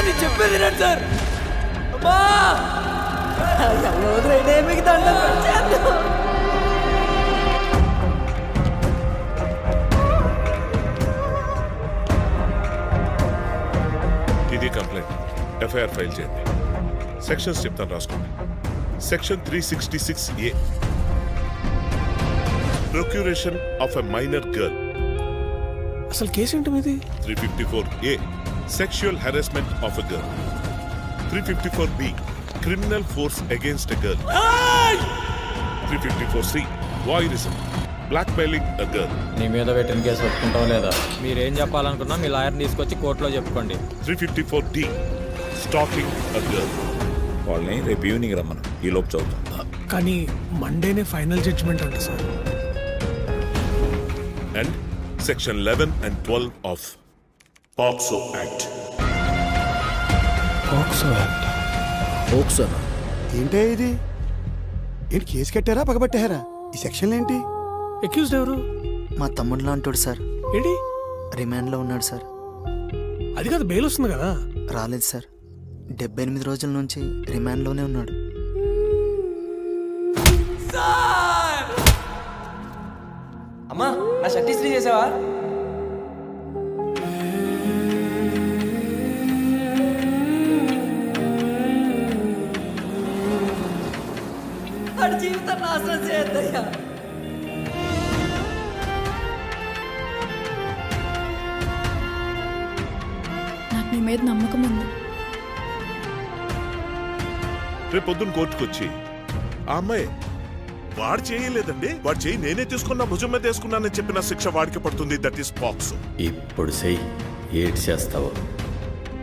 నేను చెప్పేది రండి సార్. అమ్మా వదిలేనే మీకు దండం పెట్టాను. ఇది కంప్లైంట్. ఎఫ్ఐఆర్ ఫైల్ చేయండి. సెక్షన్స్ చెప్తాను, రాసుకోండి. Section 366A, procuration of a minor girl. అసలు కేసు ఏంటి మీది? 354A, sexual harassment of a girl. 354B, criminal force against a girl. 354C, voyeurism, blackmailing a girl. నీ మీద పెట్టిన కేసు ఒప్పుకుంటాం లేదా? మీరేం చెప్పాలనుకున్నా మీ లాయర్ని తీసుకొచ్చి కోర్టులో చెప్పుకోండి. 354D, stacking a girl. వాళ్ళని రేపు ఈవినింగ్ రమ్మను, ఈ లోపు చదువుతాం. కానీ మండేనే ఫైనల్ జడ్జిమెంట్ అంట sir. And section 11 and 12 of POCSO act. ఏంటే ఇది? ఏంటి కేసు కట్టారా పగబట్టారా? ఈ సెక్షన్ ఏంటి? అక్యూజ్డ్ ఎవరు? మా తమ్ముడు లాంటోడు సార్. ఏంటి? రిమాండ్లో ఉన్నాడు సార్. అది కాదు, బెయిల్ వస్తుంది కదా. రాలేదు సార్. 78 రోజుల నుంచి రిమాండ్లోనే ఉన్నాడు. అమ్మా నా షర్ట్ ఇస్త్రీ చేసావా? వాడి జీవితం నాశనం చేయద్దయ్యా. నాకు నీ మీద నమ్మకం ఉంది. రేపు పొద్దున్న కోర్టుకొచ్చి ఆ అమ్మాయి వాడు చేయలేదండి, వాడు చేయి నేనే తీసుకున్నా, భుజం మీద వేసుకున్నానని చెప్పిన శిక్ష వాడికి పడుతుంది. That is POCSO. ఇప్పుడు చెయ్యి, ఏడ్ చేస్తావు.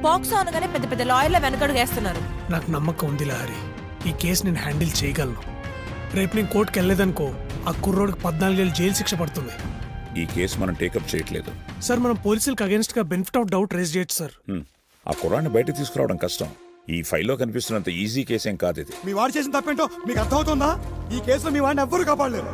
పాక్సో అనగానే పెద్ద పెద్ద లాయర్ల వెనకడుగు వేస్తున్నారు. నాకు నమ్మకం ఉంది లహరి, ఈ కేసు నేను హ్యాండిల్ చేయగలను. రేపు నేను కోర్టుకు వెళ్ళలేదనుకో, ఆ కుర్రోడికి 14 ఏళ్ళు జైలు శిక్ష పడుతుంది. ఈ కేసు మనం టేకప్ చేయట్లేదు సార్. మనం పోలీసులకు అగేన్స్ట్ గా బెనిఫిట్ ఆఫ్ డౌట్ రేజ్ చేయొచ్చు సార్. ఆ కుర్రాన్ని బయట తీసుకురావడం కష్టం. ఈ ఫైల్లో కనిపిస్తున్నంత ఈజీ కేసేం కాదు ఇది. మీ వాడు చేసిన తప్పేంటో మీకు అర్థమవుతుందా? ఈ కేసులో మీ వాడిని ఎవ్వరూ కాపాడలేరు.